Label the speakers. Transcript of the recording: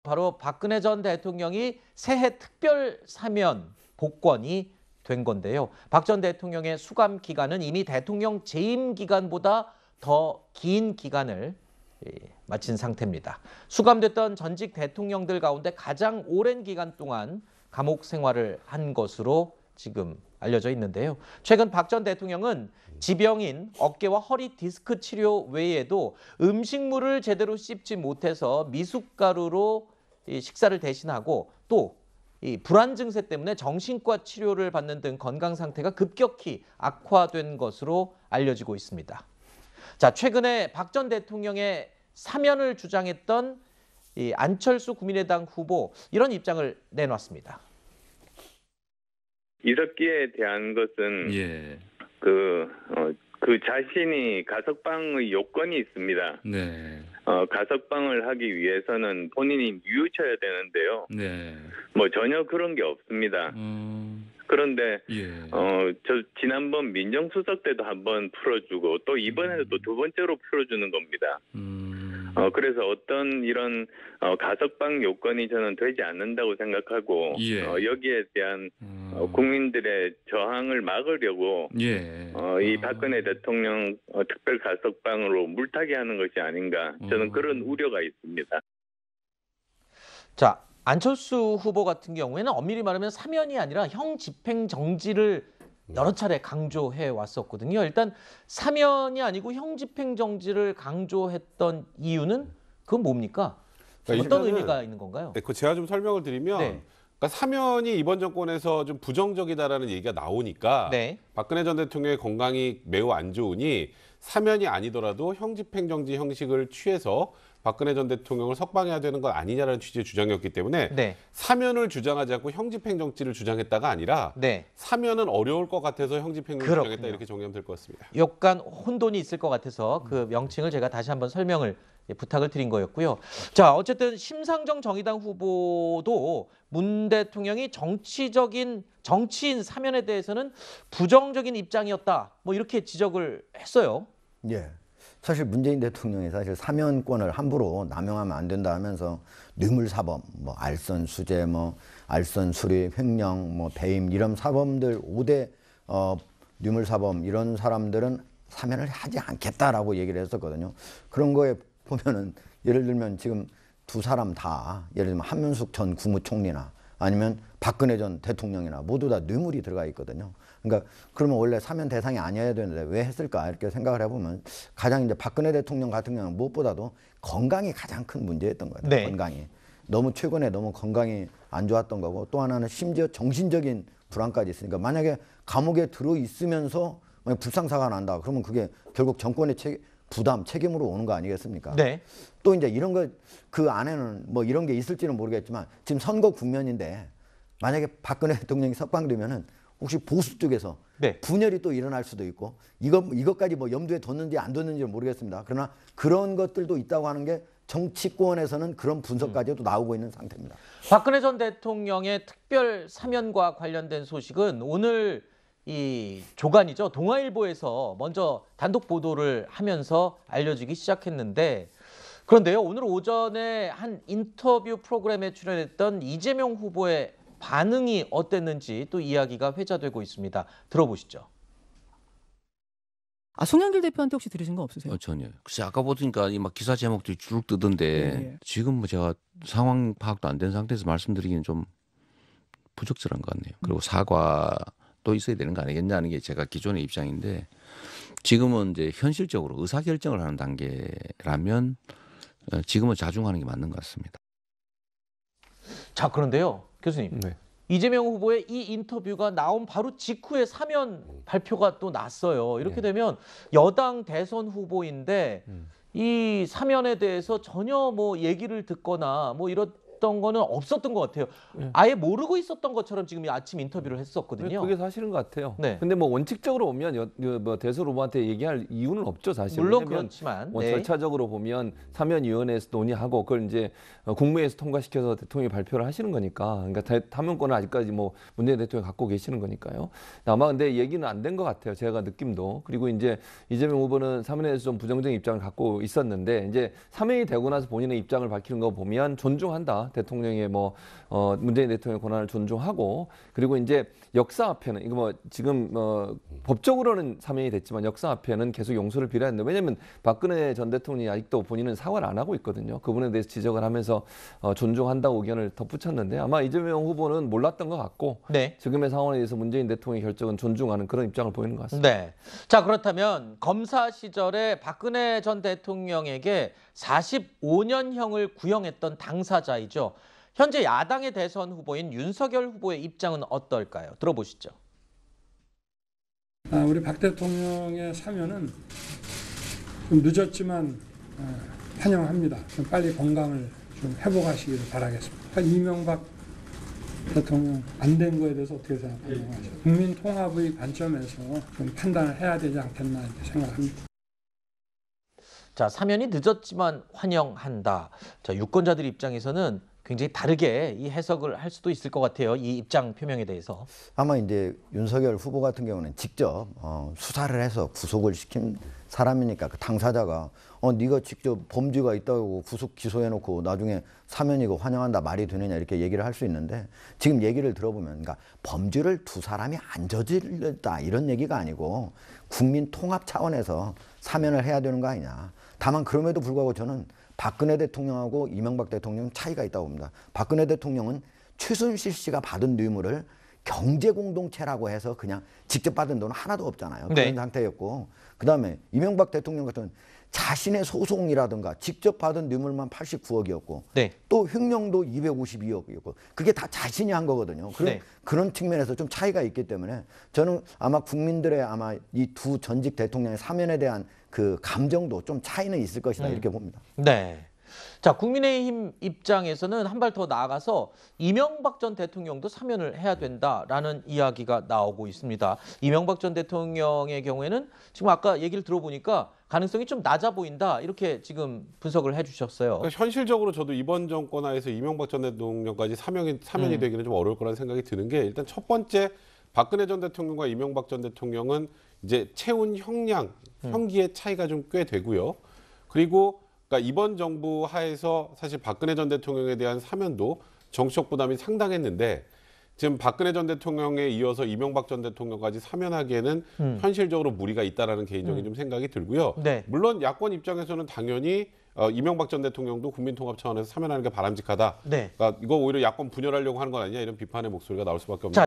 Speaker 1: 바로 박근혜 전 대통령이 새해 특별 사면 복권이 된 건데요. 박 전 대통령의 수감 기간은 이미 대통령 재임 기간보다 더 긴 기간을 마친 상태입니다. 수감됐던 전직 대통령들 가운데 가장 오랜 기간 동안 감옥 생활을 한 것으로 지금 알려져 있는데요. 최근 박 전 대통령은 지병인 어깨와 허리 디스크 치료 외에도 음식물을 제대로 씹지 못해서 미숫가루로 식사를 대신하고 또 이 불안 증세 때문에 정신과 치료를 받는 등 건강 상태가 급격히 악화된 것으로 알려지고 있습니다. 자, 최근에 박 전 대통령의 사면을 주장했던 이 안철수 국민의당 후보 이런 입장을 내놨습니다.
Speaker 2: 이석기에 대한 것은 그 자신이 가석방의 요건이 있습니다.
Speaker 3: 네.
Speaker 2: 가석방을 하기 위해서는 본인이 뉘우쳐야 되는데요.
Speaker 3: 네.
Speaker 2: 뭐 전혀 그런 게 없습니다. 그런데 저 지난번 민정수석 때도 한번 풀어주고 또 이번에도 두 번째로 풀어주는 겁니다. 그래서 어떤 이런 가석방 요건이 저는 되지 않는다고 생각하고 여기에 대한 국민들의 저항을 막으려고 이 박근혜 대통령 특별 가석방으로 물타기 하는 것이 아닌가 저는 그런 우려가 있습니다.
Speaker 1: 자, 안철수 후보 같은 경우에는 엄밀히 말하면 사면이 아니라 형 집행 정지를 여러 차례 강조해 왔었거든요. 일단 사면이 아니고 형 집행 정지를 강조했던 이유는 그건 뭡니까? 어떤 의미가 있는 건가요?
Speaker 4: 네, 제가 좀 설명을 드리면 그러니까 사면이 이번 정권에서 좀 부정적이다라는 얘기가 나오니까 박근혜 전 대통령의 건강이 매우 안 좋으니 사면이 아니더라도 형 집행 정지 형식을 취해서 박근혜 전 대통령을 석방해야 되는 것 아니냐라는 취지의 주장이었기 때문에 사면을 주장하지 않고 형집행정지를 주장했다가 아니라 사면은 어려울 것 같아서 형집행을 주장했다 이렇게 정리하면 될 것 같습니다.
Speaker 1: 약간 혼돈이 있을 것 같아서 그 명칭을 제가 다시 한번 설명을 부탁을 드린 거였고요. 자, 어쨌든 심상정 정의당 후보도 문 대통령이 정치인 사면에 대해서는 부정적인 입장이었다. 뭐 이렇게 지적을 했어요.
Speaker 5: 예. 사실 문재인 대통령이 사실 사면권을 함부로 남용하면 안 된다 하면서 뇌물사범, 뭐 알선 수재, 뭐 알선 수리, 횡령, 뭐 배임 이런 사범들 5대 뇌물사범 이런 사람들은 사면을 하지 않겠다라고 얘기를 했었거든요. 그런 거에 보면은 예를 들면 지금 두 사람 다 예를 들면 한명숙 전 국무총리나 아니면 박근혜 전 대통령이나 모두 다 뇌물이 들어가 있거든요. 그러니까 그러면 원래 사면 대상이 아니어야 되는데 왜 했을까 이렇게 생각을 해보면 가장 이제 박근혜 대통령 같은 경우는 무엇보다도 건강이 가장 큰 문제였던 거예요. 건강이 너무 최근에 너무 건강이 안 좋았던 거고 또 하나는 심지어 정신적인 불안까지 있으니까 만약에 감옥에 들어 있으면서 불상사가 난다 그러면 그게 결국 정권의 책임으로 오는 거 아니겠습니까? 또 이제 이런 거 그 안에는 뭐 이런 게 있을지는 모르겠지만 지금 선거 국면인데 만약에 박근혜 대통령이 석방되면은 혹시 보수 쪽에서 분열이 또 일어날 수도 있고 이것까지 뭐 염두에 뒀는지 안 뒀는지는 모르겠습니다. 그러나 그런 것들도 있다고 하는 게 정치권에서는 그런 분석까지도 나오고 있는 상태입니다.
Speaker 1: 박근혜 전 대통령의 특별 사면과 관련된 소식은 오늘 이 조간이죠. 동아일보에서 먼저 단독 보도를 하면서 알려지기 시작했는데 그런데요. 오늘 오전에 한 인터뷰 프로그램에 출연했던 이재명 후보의 반응이 어땠는지 또 이야기가 회자되고 있습니다. 들어보시죠.
Speaker 6: 송영길 대표한테 혹시 들으신 거 없으세요?
Speaker 3: 전혀요. 글쎄 아까 보니까 막 기사 제목들이 쭉 뜨던데 지금 뭐 제가 상황 파악도 안 된 상태에서 말씀드리기는 좀 부적절한 것 같네요. 그리고 사과도 있어야 되는 거 아니겠냐는 게 제가 기존의 입장인데 지금은 이제 현실적으로 의사결정을 하는 단계라면 지금은 자중하는 게 맞는 것 같습니다.
Speaker 1: 자, 그런데요. 교수님. 이재명 후보의 이 인터뷰가 나온 바로 직후에 사면 발표가 또 났어요. 이렇게 되면 여당 대선 후보인데 이 사면에 대해서 전혀 뭐 얘기를 듣거나 뭐 이랬던 거는 없었던 것 같아요. 아예 모르고 있었던 것처럼 지금 아침 인터뷰를 했었거든요.
Speaker 7: 그게 사실인 것 같아요. 근데 뭐 원칙적으로 보면 뭐 대선 후보한테 얘기할 이유는 없죠, 사실.
Speaker 1: 물론 그렇지만
Speaker 7: 뭐 절차적으로 보면 사면위원회에서 논의하고 그걸 이제 국무회에서 통과시켜서 대통령이 발표를 하시는 거니까. 그러니까 사면권은 아직까지 뭐 문재인 대통령이 갖고 계시는 거니까요. 아마 근데 얘기는 안 된 것 같아요, 제가 느낌도. 그리고 이제 이재명 후보는 사면에 대해서 좀 부정적인 입장을 갖고 있었는데 이제 사면이 되고 나서 본인의 입장을 밝히는 거 보면 존중한다. 있습니다. 대통령의 문재인 대통령의 권한을 존중하고 그리고 이제 역사 앞에는 이거 지금 법적으로는 사면이 됐지만 역사 앞에는 계속 용서를 빌어야 된다. 왜냐하면 박근혜 전 대통령이 아직도 본인은 사과를 안 하고 있거든요. 그 부분에 대해서 지적을 하면서 존중한다고 의견을 덧붙였는데 아마 이재명 후보는 몰랐던 것 같고 네. 지금의 상황에 대해서 문재인 대통령의 결정은 존중하는 그런 입장을 보이는 것 같습니다.
Speaker 1: 네. 자, 그렇다면 검사 시절에 박근혜 전 대통령에게 45년형을 구형했던 당사자이죠. 현재 야당의 대선 후보인 윤석열 후보의 입장은 어떨까요? 들어보시죠.
Speaker 8: 우리 박 대통령의 사면은 좀 늦었지만 환영합니다. 좀 빨리 건강을 좀 회복하시기를 바라겠습니다. 이명박 대통령 안 된 거에 대해서 어떻게 생각하세요? 국민 통합의 관점에서 좀 판단을 해야 되지 않겠나 이렇게 생각합니다.
Speaker 1: 자, 사면이 늦었지만 환영한다. 자, 유권자들 입장에서는 굉장히 다르게 이 해석을 할 수도 있을 것 같아요. 이 입장 표명에 대해서.
Speaker 5: 아마 이제 윤석열 후보 같은 경우는 직접 수사를 해서 구속을 시킨 사람이니까 그 당사자가 네가 직접 범죄가 있다고 구속 기소해놓고 나중에 사면이고 환영한다 말이 되느냐 이렇게 얘기를 할 수 있는데 지금 얘기를 들어보면 그러니까 범죄를 두 사람이 안 저질렀다 이런 얘기가 아니고 국민 통합 차원에서 사면을 해야 되는 거 아니냐. 다만 그럼에도 불구하고 저는 박근혜 대통령하고 이명박 대통령 차이가 있다고 봅니다. 박근혜 대통령은 최순실 씨가 받은 뇌물을 경제공동체라고 해서 그냥 직접 받은 돈은 하나도 없잖아요. 그런 상태였고 그다음에 이명박 대통령 같은 자신의 소송이라든가 직접 받은 뇌물만 89억이었고 또 횡령도 252억이었고 그게 다 자신이 한 거거든요. 그런 측면에서 좀 차이가 있기 때문에 저는 아마 국민들의 아마 이 두 전직 대통령의 사면에 대한 그 감정도 좀 차이는 있을 것이다 이렇게 봅니다.
Speaker 1: 네. 자, 국민의힘 입장에서는 한 발 더 나아가서 이명박 전 대통령도 사면을 해야 된다라는 이야기가 나오고 있습니다. 이명박 전 대통령의 경우에는 지금 아까 얘기를 들어보니까 가능성이 좀 낮아 보인다 이렇게 지금 분석을 해주셨어요.
Speaker 4: 그러니까 현실적으로 저도 이번 정권 하에서 이명박 전 대통령까지 사면이 되기는 좀 어려울 거라는 생각이 드는 게 일단 첫 번째 박근혜 전 대통령과 이명박 전 대통령은 이제 채운 형기의 차이가 좀 꽤 되고요. 그리고 그러니까 이번 정부 하에서 사실 박근혜 전 대통령에 대한 사면도 정치적 부담이 상당했는데 지금 박근혜 전 대통령에 이어서 이명박 전 대통령까지 사면하기에는 현실적으로 무리가 있다라는 개인적인 좀 생각이 들고요. 물론 야권 입장에서는 당연히 이명박 전 대통령도 국민통합 차원에서 사면하는 게 바람직하다. 그러니까 이거 오히려 야권 분열하려고 하는 건 아니냐 이런 비판의 목소리가 나올 수밖에 없는.